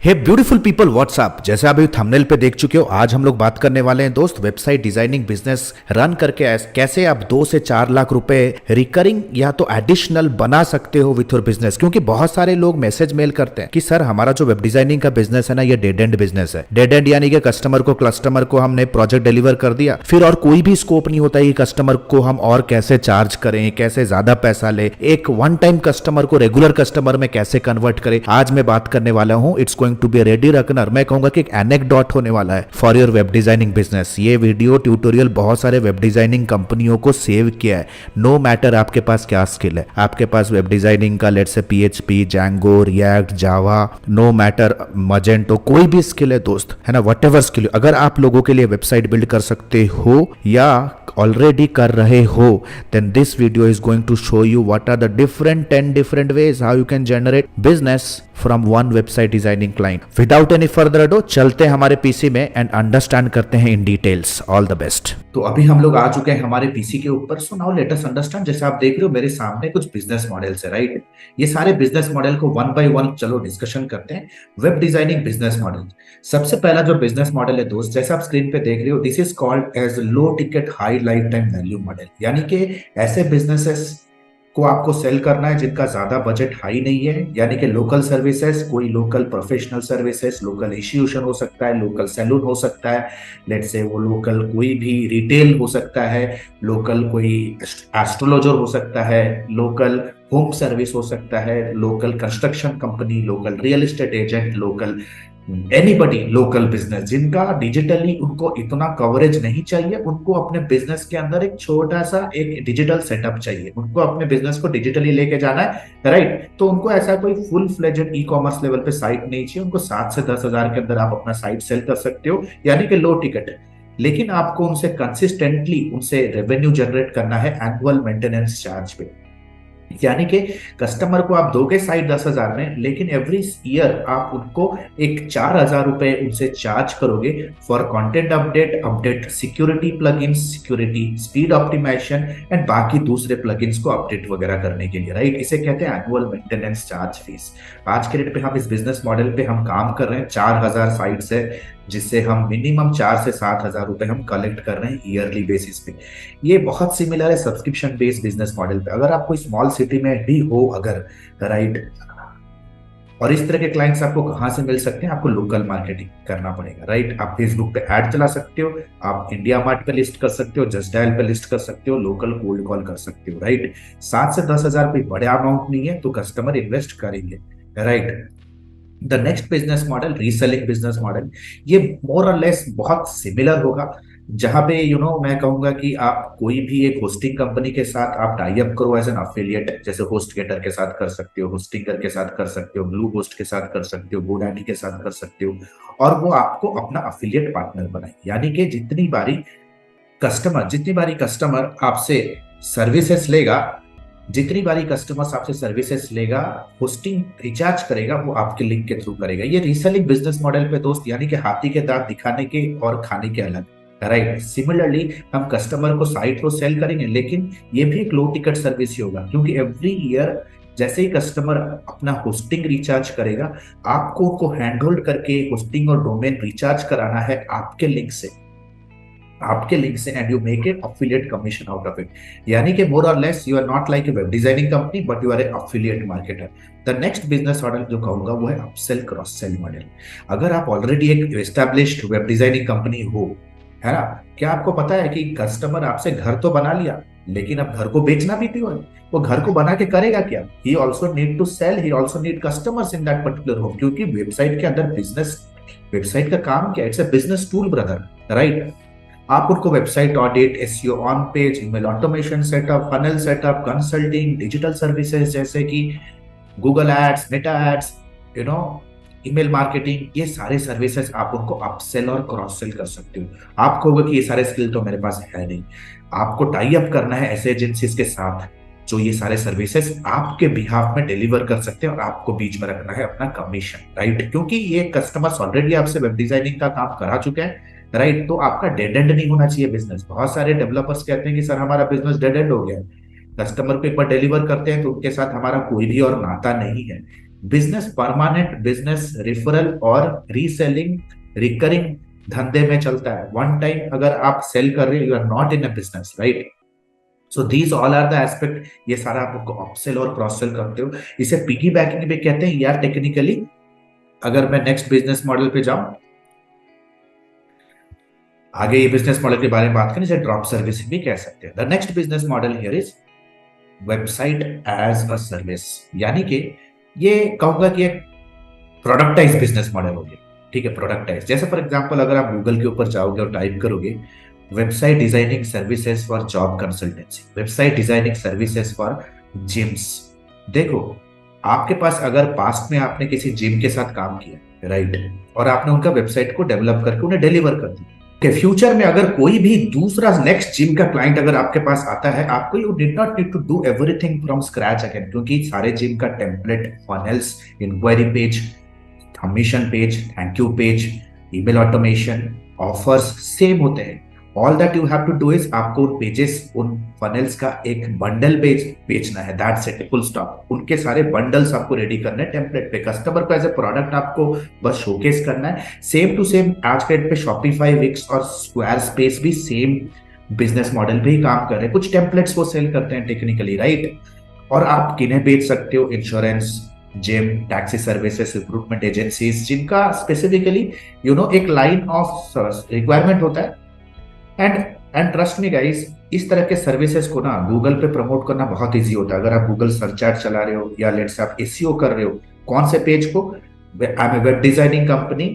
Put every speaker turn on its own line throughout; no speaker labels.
हे beautiful people WhatsApp, जैसे आप अभी थंबनेल पे देख चुके हो, आज हम लोग बात करने वाले हैं दोस्त वेबसाइट डिजाइनिंग बिजनेस रन करके कैसे आप 2 से 4 लाख रुपए रिकरिंग या तो एडिशनल बना सकते हो विथ योर बिजनेस। क्योंकि बहुत सारे लोग मैसेज मेल करते हैं कि सर हमारा जो वेब डिजाइनिंग का बिजनेस है ना, ये डेड एंड बिजनेस है। डेड एंड यानी कि कस्टमर को हमने प्रोजेक्ट डिलीवर कर दिया, फिर और कोई भी स्कोप नहीं होता है कस्टमर को हम और कैसे चार्ज करें, कैसे ज्यादा पैसा ले, एक वन टाइम कस्टमर को रेगुलर कस्टमर में कैसे कन्वर्ट करें। आज मैं बात करने वाला हूं, it's going to be ready reckoner. मैं कहूंगा कि एक एनेक्डोट होने वाला है for your web designing business. ये वीडियो ट्यूटोरियल बहुत सारे वेब डिजाइनिंग कंपनियों को सेव किया है। नो मैटर आपके पास क्या स्किल है, आपके पास वेब डिजाइनिंग का लेट्स से PHP, Django, React, Java, no matter Magento, कोई भी स्किल है दोस्त, है ना, वट एवर स्किल। अगर आप लोगों के लिए वेबसाइट बिल्ड कर सकते हो या ऑलरेडी कर रहे हो, then this video is going to show you what are the 10 different ways how you can generate business from one website designing client. Without any further ado, चलते हैं हमारे पीसी में एंड अंडरस्टैंड करते हैं in details. All the best. तो अभी हम लोग आ चुके हैं हमारे पीसी के ऊपर। So now let us understand. जैसे आप देख रहे हो मेरे सामने कुछ बिजनेस मॉडल्स है, राइट। ये सारे बिजनेस मॉडल को वन बाय वन चलो डिस्कशन करते हैं। वेब डिजाइनिंग बिजनेस मॉडल, सबसे पहला जो बिजनेस मॉडल है दोस्त, जैसे आप स्क्रीन पे देख रहे हो, this is called as low ticket high lifetime value model. यानी कि ऐसे बिजनेसेस को आपको सेल करना है जिनका ज्यादा बजट हाई नहीं है, यानी कि लोकल सर्विसेज, कोई local professional services, local institution हो सकता है, लोकल सैलून हो सकता है, लेट्स से वो लोकल कोई भी रिटेल हो सकता है, लोकल कोई एस्ट्रोलॉजर हो सकता है, लोकल होम सर्विस हो सकता है, local construction company, local real estate agent, local anybody, local business जिनका डिजिटली उनको इतना कवरेज नहीं चाहिए, उनको अपने बिजनेस के अंदर एक छोटा सा एक डिजिटल सेटअप चाहिए, उनको अपने बिजनेस को डिजिटली लेके जाना है, राइट। तो उनको ऐसा कोई full fledged e commerce level पे साइट नहीं चाहिए, उनको 7 से 10 हजार के अंदर आप अपना साइट सेल कर सकते हो, यानी कि लो टिकट है। लेकिन आपको उनसे कंसिस्टेंटली उनसे रेवेन्यू जनरेट करना है एनुअल मेंटेनेंस चार्ज पे। यानी कि कस्टमर को आप दोगे साइट 10,000 में, लेकिन एवरी ईयर आप उनको एक 4,000 रुपए उनसे चार्ज करोगे for content update, security plugins, security speed optimisation and बाकी दूसरे प्लगइन्स को अपडेट वगैरह करने के लिए, राइट। इसे कहते हैं एनुअल मेंटेनेंस चार्ज फीस। आज के डेट पे हम इस बिजनेस मॉडल पे हम काम कर रहे हैं। 4,000 साइट्स है जिससे हम मिनिमम 4 से 7,000 रुपए हम कलेक्ट कर रहे हैं ईयरली बेसिस पे। ये बहुत सिमिलर है सब्सक्रिप्शन बेस्ड बिजनेस मॉडल पे। अगर आप कोई स्मॉल सिटी में भी हो अगर, राइट, और इस तरह के क्लाइंट्स आपको कहां से मिल सकते हैं, आपको लोकल मार्केटिंग करना पड़ेगा, राइट। आप फेसबुक पे ऐड चला सकते हो, आप इंडिया मार्ट पे लिस्ट कर सकते हो, जस्ट डायल पे लिस्ट कर सकते हो, लोकल कोल्ड कॉल कर सकते हो, राइट। 7 से 10,000 कोई बड़े अमाउंट नहीं है, तो कस्टमर इन्वेस्ट करेंगे, right. The next business model, reselling business model, ये मोर और लेस बहुत सिमिलर होगा। जहां पे मैं कहूंगा कि आप कोई भी एक होस्टिंग कंपनी के साथ आप टाई अप करो एज एन अफिलिएट, जैसे होस्टगेटर के साथ कर सकते हो, होस्टिंगर के साथ कर सकते हो, ब्लू होस्ट के साथ कर सकते हो, गोडैडी के साथ कर सकते हो, और वो आपको अपना अफिलिएट पार्टनर बनाए। यानी कि जितनी बारी कस्टमर आपसे सर्विसेज लेगा, होस्टिंग रिचार्ज करेगा, वो आपके लिंक के थ्रू करेगा। ये रीसेलिंग बिजनेस मॉडल पे दोस्त, यानी कि हाथी के दांत दिखाने के और खाने के अलग, राइट। सिमिलरली हम कस्टमर को साइट को सेल करेंगे, लेकिन ये भी एक लो टिकट सर्विस ही होगा, क्योंकि एवरी ईयर जैसे ही कस्टमर अपना होस्टिंग रिचार्ज करेगा, आपको उनको हैंड होल्ड करके होस्टिंग और डोमेन रिचार्ज कराना है आपके लिंक से, and you make an affiliate commission out of it. यानी कि मोर और less you are not like a web designing company, but you are a affiliate marketer. The next business model जो कहूंगा वो है अपसेल क्रॉस सेल मॉडल। अगर आप already एक एस्टैब्लिश्ड वेब डिजाइनिंग कंपनी हो, है ना, क्या आपको पता है कि कस्टमर आपसे घर तो बना लिया, लेकिन अब घर को बेचना भी तो है। वो घर को बना के करेगा क्या? He also need to sell, he also need customers in that particular home, क्योंकि वेबसाइट के अंदर वेबसाइट का काम क्या है? It's a business tool brother, right. आप उनको website audit, SEO, on page, email automation setup, funnel setup, consulting, digital services जैसे कि Google ads, Meta ads, email marketing, ये सारे सर्विसेज आप उनको अपसेल और क्रॉस सेल कर सकते हो। आप कहोगे कि ये सारे स्किल तो मेरे पास है नहीं। आपको टाई अप करना है ऐसे एजेंसीज के साथ जो ये सारे सर्विसेज आपके बिहाफ में डिलीवर कर सकते हैं, और आपको बीच में रखना है अपना कमीशन, राइट। क्योंकि ये कस्टमर्स ऑलरेडी आपसे वेब डिजाइनिंग का काम करा चुके हैं, राइट। तो आपका डेड एंड नहीं होना चाहिए बिजनेस। बहुत सारे डेवलपर्स कहते हैं कि सर हमारा बिजनेस डेड एंड हो गया। कस्टमर को एक बार डिलीवर करते हैं तो उनके साथ हमारा कोई भी और नाता नहीं है। बिजनेस परमानेंट बिजनेस रेफरल और रीसेलिंग रिकरिंग धंधे में चलता है। वन टाइम अगर आप सेल कर रहे हो, you are not in a business, right? So these all are the aspect. ये सारा आप अपसेल और क्रॉस सेल करते हो, इसे पिगी बैकिंग भी कहते हैं। यार टेक्निकली अगर मैं नेक्स्ट बिजनेस मॉडल पे जाऊं, आगे ये बिजनेस मॉडल के बारे में बात करें, इसे ड्रॉप सर्विस भी कह सकते हैं। The next business model here is website as a service, यानी कि ये कहूंगा कि एक प्रोडक्टाइज बिजनेस मॉडल हो गया। ठीक है, प्रोडक्टाइज। जैसे फॉर एग्जांपल अगर आप गूगल के ऊपर जाओगे और टाइप करोगे website designing services for job consultancy, website designing services for gyms, देखो आपके पास अगर पास्ट में आपने किसी जिम के साथ काम किया, राइट, और आपने उनका वेबसाइट को डेवलप करके उन्हें डिलीवर कर दिया, कि फ्यूचर में अगर कोई भी दूसरा नेक्स्ट जिम का क्लाइंट अगर आपके पास आता है, आपको you did not need to do everything from scratch again, क्योंकि सारे जिम का template, funnels, inquiry page, submission page, thank you page, email automation, offers same होते हैं। All that you have to do is आपको उन pages, उन funnels का एक बंडल बेचना है, दैट्स इट, फुल स्टॉप। उनके सारे बंडल्स आपको रेडी करने हैं टेम्पलेट पे, कस्टमर को एज ए प्रोडक्ट आपको बस शोकेस करना है। सेम टू सेम आज के डेट पे शॉपिफाई, विक्स और स्क्वायर स्पेस भी सेम बिजनेस मॉडल पे ही काम कर रहे हैं। कुछ टेम्पलेट्स वो सेल करते हैं टेक्निकली, राइट? और आप किन्हें बेच सकते हो? Insurance, gym, taxi services, recruitment agencies, जिनका स्पेसिफिकली एक लाइन ऑफ रिक्वायरमेंट होता है। And and trust me guys, इस तरह के सर्विसेज को ना गूगल पे प्रमोट करना बहुत इजी होता है। अगर आप गूगल सर्च एड चला रहे हो या लेट्स आप एसईओ कर रहे हो, कौन से पेज को? I am a web designing company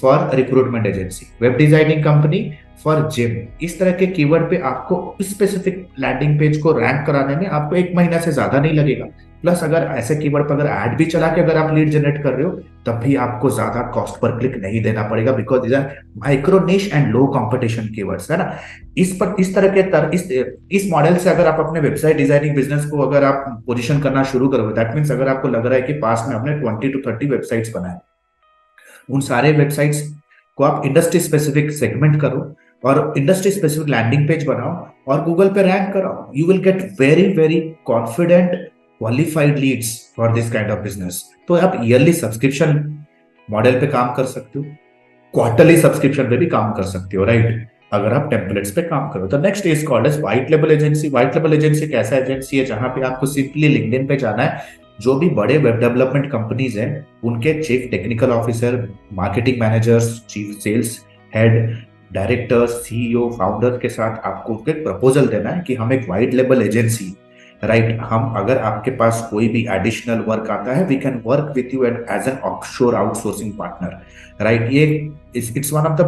for recruitment agency, web designing company for gym, इस तरह के कीवर्ड पे आपको स्पेसिफिक लैंडिंग पेज को रैंक कराने में आपको 1 महीना से ज्यादा नहीं लगेगा। प्लस अगर ऐसे कीवर्ड पर अगर ऐड भी चला के अगर आप लीड जनरेट कर रहे हो, तब भी आपको ज्यादा कॉस्ट पर क्लिक नहीं देना पड़ेगा, because these are micro niche and low competition keywords, है ना? इस तरह के इस मॉडल से अगर आप अपने वेबसाइट डिजाइनिंग बिजनेस को अगर आप पोजीशन करना शुरू करोगे, दैट मीन्स अगर आपको लग रहा है कि पास में आपने 20 to 30 वेबसाइट्स बनाए, उन सारे वेबसाइट्स को आप इंडस्ट्री स्पेसिफिक सेगमेंट करो और इंडस्ट्री स्पेसिफिक लैंडिंग पेज बनाओ और गूगल पे रैंक कराओ, you will get very very confident qualified leads for this kind of business. तो आप ईयरली सब्सक्रिप्शन मॉडल पे काम कर सकते हो, क्वार्टरली सब्सक्रिप्शन पे भी काम कर सकते हो, राइट, अगर आप टेम्पलेट्स पे काम करो। तो next is called as white label agency. White label agency एक ऐसा एजेंसी है जहां पे आपको सिंपली लिंक्डइन पे जाना है, जो भी बड़े वेब डेवलपमेंट कंपनीज हैं उनके chief technical officer, marketing managers, chief sales head, director, CEO, founder के साथ आपको उनके प्रपोजल देना है कि हम एक व्हाइट लेबल एजेंसी, राइट, हम अगर आपके पास कोई भी एडिशनल वर्क आता है, we can work with you as an offshore outsourcing partner, right. ये it's one of the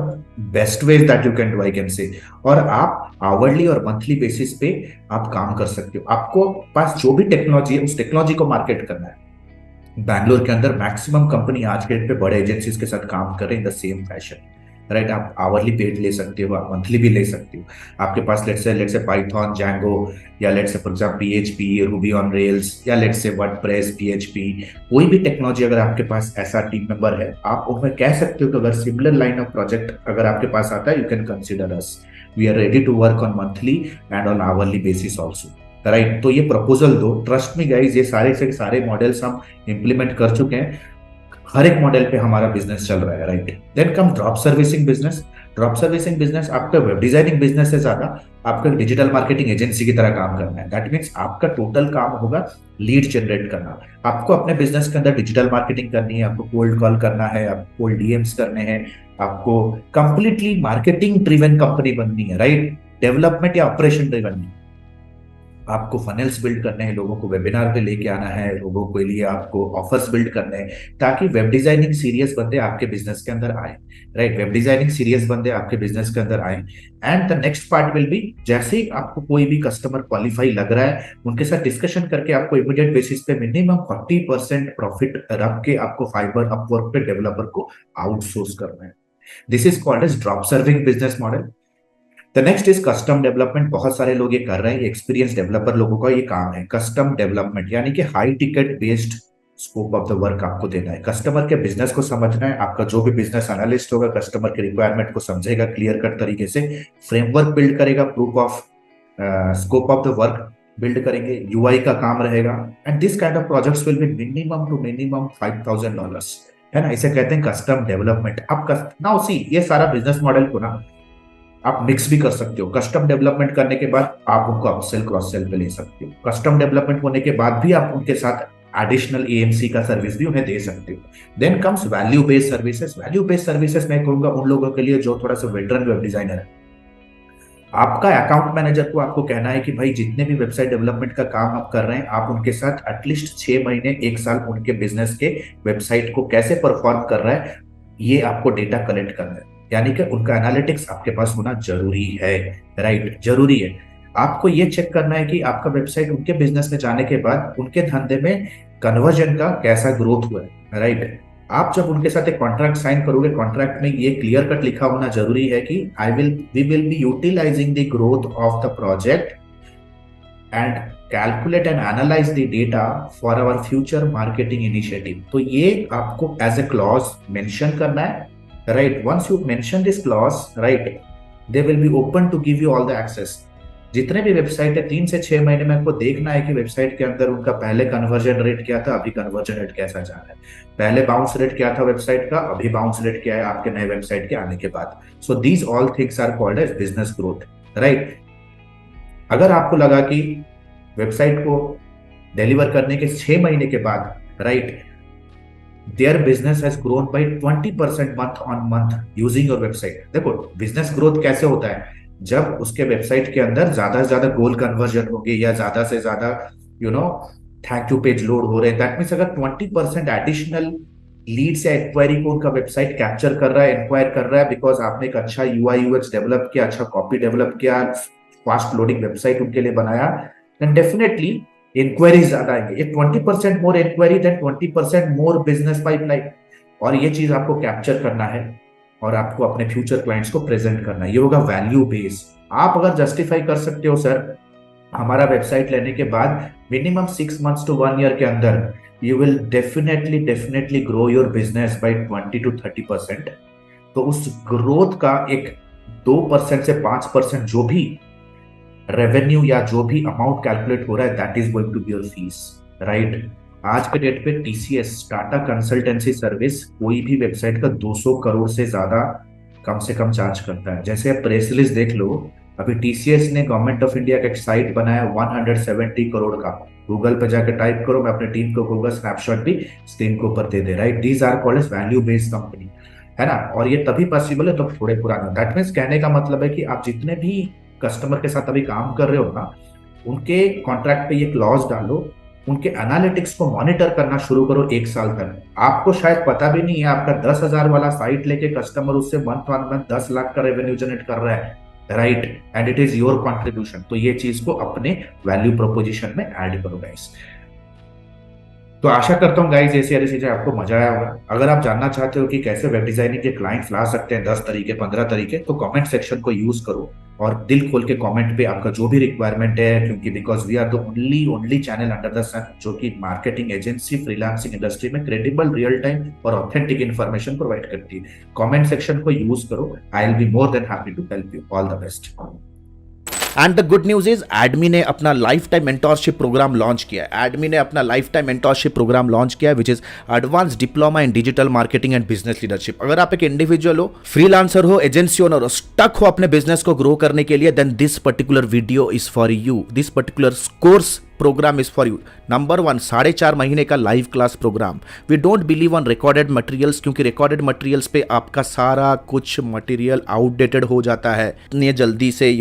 best ways that you can do, I can say. और आप आवरली और मंथली बेसिस पे आप काम कर सकते हो। आपको पास जो भी टेक्नोलॉजी है उस टेक्नोलॉजी को मार्केट करना है। बैंगलोर के अंदर मैक्सिमम कंपनी आज के डेट पे बड़े एजेंसीज के साथ काम कर रहे हैं in the same fashion, right. आप आवरली पेड ले सकते हो, आप मंथली भी ले सकते हो। आपके पास लेट्स से पाइथन, जैंगो, या let's say for example PHP, Ruby on rails, या लेट्स से वर्डप्रेस, पीएचपी, कोई भी टेक्नोलॉजी अगर आपके पास ऐसा टीम मेंबर है, आप उन्हें कह सकते हो कि अगर सिमिलर लाइन ऑफ प्रोजेक्ट अगर आपके पास आता है, you can consider us, we are ready to work on monthly and on hourly basis also, right. तो ये प्रपोजल दो, ट्रस्ट मी गाइज, ये सारे से सारे मॉडल्स हम इंप्लीमेंट कर चुके हैं, हर एक मॉडल पे हमारा बिजनेस चल रहा है, right. Then come drop servicing business. Drop servicing business आपका वेब डिजाइनिंग बिजनेस से ज्यादा आपका डिजिटल मार्केटिंग एजेंसी की तरह काम करना है। दैट मीन्स आपका टोटल काम होगा लीड जनरेट करना। आपको अपने बिजनेस के अंदर डिजिटल मार्केटिंग करनी है, आपको कोल्ड कॉल करना है, आपको कोल्ड डीएम्स करने हैं, आपको कंप्लीटली मार्केटिंग ड्रिवन कंपनी बननी है, राइट, डेवलपमेंट या ऑपरेशन ड्रिवन नहीं। आपको फनल्स बिल्ड करने हैं, लोगों को वेबिनार पे लेके आना है, लोगों के लिए आपको ऑफर्स बिल्ड करने हैं, ताकि वेब डिजाइनिंग सीरियस बंदे आपके बिजनेस के अंदर आए, राइट। वेब डिजाइनिंग सीरियस बंदे आपके बिजनेस के अंदर आए। And the next part will be, जैसे ही आपको कोई भी कस्टमर क्वालिफाई लग रहा है, उनके साथ डिस्कशन करके आपको इमीडिएट बेसिस पे मिनिमम 40% प्रॉफिट रख के आपको फाइबर अपवर्क पे डेवलपर को आउटसोर्स करना है। This is called as drop serving business model. The next is custom development. बहुत सारे लोग ये कर रहे हैं, ये एक्सपीरियंस डेवलपर लोगों का ये काम है, कस्टम डेवलपमेंट, यानी कि high ticket based scope of the work आपको देना है, कस्टमर के बिजनेस को समझना है। आपका जो भी बिजनेस एनालिस्ट होगा, कस्टमर के रिक्वायरमेंट को समझेगा क्लियर कट तरीके से, फ्रेमवर्क बिल्ड करेगा, proof of scope of the work build करेंगे, यूआई का काम रहेगा, and this kind of projects will be minimum to minimum $5,000, है ना। इसे कहते हैं कस्टम डेवलपमेंट। अब नाउ सी, ये सारा बिजनेस मॉडल को ना आप मिक्स भी कर सकते हो। कस्टम डेवलपमेंट करने के बाद आप उनको अपसेल क्रॉस सेल पे ले सकते हो। कस्टम डेवलपमेंट होने के बाद भी आप उनके साथ एडिशनल एएमसी का सर्विस भी उन्हें दे सकते हो। Then comes value based services. Value based services मैं कहूंगा उन लोगों के लिए जो थोड़ा सा वेटरन वेब डिजाइनर है। आपका अकाउंट मैनेजर को आपको कहना है कि भाई जितने भी वेबसाइट डेवलपमेंट का काम आप कर रहे हैं, आप उनके साथ एटलीस्ट 6 महीने 1 साल उनके बिजनेस के वेबसाइट को कैसे परफॉर्म कर रहा है, ये आपको डेटा कलेक्ट करना है। यानी कि उनका एनालिटिक्स आपके पास होना जरूरी है, राइट, जरूरी है। आपको ये चेक करना है कि आपका वेबसाइट उनके बिजनेस में जाने के बाद उनके धंधे में कन्वर्जन का कैसा ग्रोथ हुआ है, राइट। आप जब उनके साथ एक कॉन्ट्रैक्ट साइन करोगे, कॉन्ट्रैक्ट में ये क्लियर कट लिखा होना जरूरी है कि we will be utilising the growth of the project and calculate and analyse the data for our future marketing initiative. तो ये आपको एज ए क्लॉज मेंशन करना है, राइट। Once you mention this clause, right, they will be open to give you all the access. जितने भी website है 3 से 6 महीने में आपको देखना है कि वेबसाइट के अंदर उनका पहले कन्वर्जन रेट क्या था, अभी कन्वर्जन रेट कैसा जा रहा है, पहले बाउंस रेट क्या था वेबसाइट का, अभी बाउंस रेट क्या है आपके नए वेबसाइट के आने के बाद। So these all things are called as business growth, right. अगर आपको लगा कि वेबसाइट को डिलीवर करने के 6 महीने के बाद, right, their business has grown by 20% month on month using your website. देखो बिजनेस ग्रोथ कैसे होता है, जब उसके वेबसाइट के अंदर ज्यादा से ज्यादा गोल कन्वर्जन होगी या ज्यादा से ज्यादा थैंक यू पेज लोड हो रहे हैं। दैट मीन्स अगर 20% एडिशनल लीड्स या इंक्वायरी को उनका वेबसाइट कैप्चर कर रहा है, इंक्वायर कर रहा है, बिकॉज आपने एक अच्छा यूआई यूएक्स डेवलप किया, अच्छा कॉपी डेवलप किया, फास्ट लोडिंग वेबसाइट उनके लिए बनाया, देन डेफिनेटली इंक्वायरीज ज्यादा आएंगे। ये 20% more inquiry then 20% more business pipeline. और ये चीज आपको कैप्चर करना है और आपको अपने फ्यूचर क्लाइंट्स को प्रेजेंट करना है। ये होगा वैल्यू बेस। आप अगर जस्टिफाई कर सकते हो सर हमारा वेबसाइट लेने के बाद मिनिमम 6 months to 1 year के अंदर you will definitely grow your business by 20 to 30%, तो उस ग्रोथ का एक 2% से 5% जो भी रेवेन्यू या जो भी अमाउंट कैलकुलेट हो रहा है, that is going to be your fees, right. आज के डेट पे टीसीएस, टाटा कंसल्टेंसी सर्विस, कोई भी वेबसाइट का 200 करोड़ से ज्यादा कम से कम चार्ज करता है। जैसे आप प्रेस रिलीज देख लो, अभी टीसीएस ने गवर्नमेंट ऑफ इंडिया का एक साइट बनाया 170 करोड़ का। गूगल पे जाकर टाइप करो, मैं अपने टीम को कहूंगा स्नैपशॉट भी स्क्रीन के ऊपर दे दे, right. These are called as value based company, है ना। और ये तभी पॉसिबल है तो थोड़े पुराने। दैट मीन्स कहने का मतलब है कि आप जितने भी कस्टमर के साथ अभी काम कर रहे हो ना, उनके कॉन्ट्रैक्ट पे ये क्लॉज डालो, उनके एनालिटिक्स को मॉनिटर करना शुरू करो 1 साल तक। आपको शायद पता भी नहीं है, आपका 10,000 वाला साइट लेके कस्टमर उससे मंथ ऑन मंथ 10 लाख का रेवेन्यू जनरेट कर रहा है, right, and it is your contribution. तो ये चीज को अपने वैल्यू प्रोपोजिशन में ऐड करो गाइस। तो आशा करता हूँ गाइस ऐसी सारी चीजें आपको मजा आया होगा। अगर आप जानना चाहते हो कि कैसे वेब डिजाइनिंग के क्लाइंट्स ला सकते हैं 10 तरीके 15 तरीके, तो कमेंट सेक्शन को यूज करो और दिल खोल के कमेंट पे आपका जो भी रिक्वायरमेंट है, क्योंकि because we are the only channel under the sun जो कि मार्केटिंग एजेंसी फ्रीलांसिंग इंडस्ट्री में क्रेडिबल, रियल टाइम और ऑथेंटिक इन्फॉर्मेशन प्रोवाइड करती है। कमेंट सेक्शन को यूज करो, I will be more than happy to help you. All the best.
And the good news is एडमी ने अपना lifetime mentorship programme launch किया है। एडमी ने अपना lifetime mentorship programme launch किया है, which is advance diploma in digital marketing and business leadership. अगर आप एक इंडिविजुअल हो, फ्रीलांसर हो, एजेंसी ओनर हो, स्टक हो अपने बिजनेस को ग्रो करने के लिए, then this particular video is for you. This particular course programme is for you. Number 1, 4.5 महीने का live class programme. We don't believe on recorded materials, क्योंकि रिकॉर्डेड मटेरियल्स पे आपका सारा कुछ मटेरियल आउटडेटेड हो जाता है, इतनी जल्दी से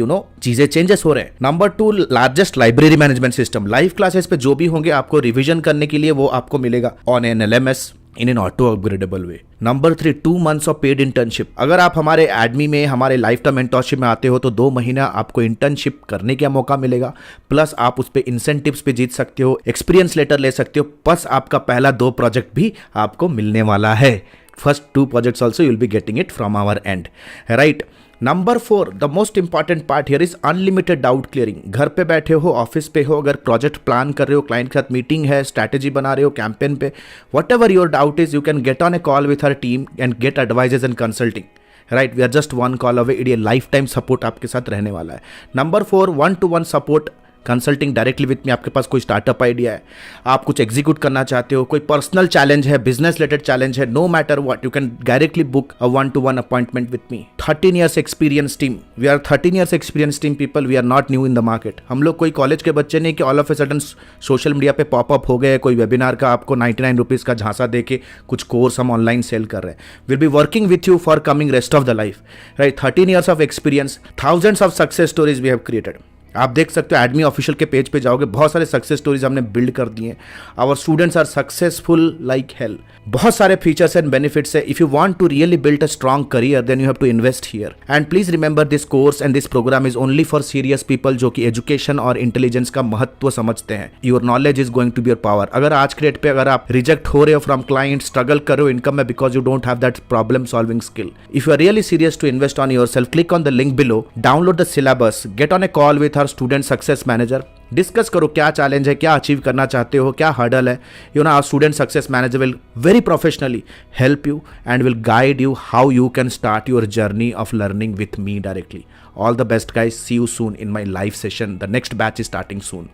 चीजें चेंजेस हो रहे हैं। Number 2, largest library management system. Live classes पे जो भी होंगे आपको रिविजन करने के लिए वो आपको मिलेगा on an LMS in an auto upgradable way. Number 3, 2 months of paid internship. अगर आप हमारे एडमी में हमारे लाइफ टाइम मेंटोरशिप में आते हो तो 2 महीना आपको इंटर्नशिप करने का मौका मिलेगा, प्लस आप उस पर इंसेंटिव्स पे जीत सकते हो, एक्सपीरियंस लेटर ले सकते हो, प्लस आपका पहला 2 प्रोजेक्ट भी आपको मिलने वाला है। First 2 projects also you will be getting it from our end, right? Number 4, the most important part here is unlimited doubt clearing. घर पे बैठे हो, ऑफिस पे हो, अगर प्रोजेक्ट प्लान कर रहे हो, क्लाइंट के साथ मीटिंग है, स्ट्रैटेजी बना रहे हो कैंपेन पे, whatever your doubt is, you can get on a call with our team and get advises and consulting, right. We are just 1 call away. ये लाइफ टाइम सपोर्ट आपके साथ रहने वाला है। Number 4, 1-to-1 support consulting directly with me, आपके पास कोई startup idea है, आप कुछ एग्जीक्यूट करना चाहते हो, कोई पर्सनल चैलेंज है, बिजनेस रिलेटेड चैलेंज है, no matter what, you can directly book a 1-to-1 appointment with me. 13 years experience team, we are 13 years experience team people, we are not new in the market. हम लोग कोई college के बच्चे नहीं कि all of a sudden social media पे popup हो गए, कोई वेबिनार का आपको 99 रुपीज़ का झांसा दे के कुछ कोर्स हम ऑनलाइन सेल कर रहे हैं। Will be working with you for coming rest of the life, right. 13 years of experience, thousands of success stories we have created. आप देख सकते हो एडमी ऑफिशियल के पेज पे जाओगे, बहुत सारे सक्सेस स्टोरीज हमने बिल्ड कर दिए हैं। Our students are successful like hell. बहुत सारे फीचर्स एंड बेनिफिट्स है। If you want to really build a strong career then you have to invest here. And please remember this course and this program is only for serious people जो कि education और intelligence का महत्व समझते हैं। Your knowledge is going to be your power. अगर आज के डेट पे अगर आप रिजेक्ट हो रहे हो फ्रॉम क्लाइंट, स्ट्रगल कर रहे हो इनकम में because you don't have that problem solving skill, if you are really serious to invest on your self, click on the link below, download the syllabus, get on a call with our student success manager, discuss करो क्या challenge है, क्या achieve करना चाहते हो, क्या hurdle है। You know our student success manager will very professionally help you and will guide you how you can start your journey of learning with me directly. All the best guys, see you soon in my live session. The next batch is starting soon.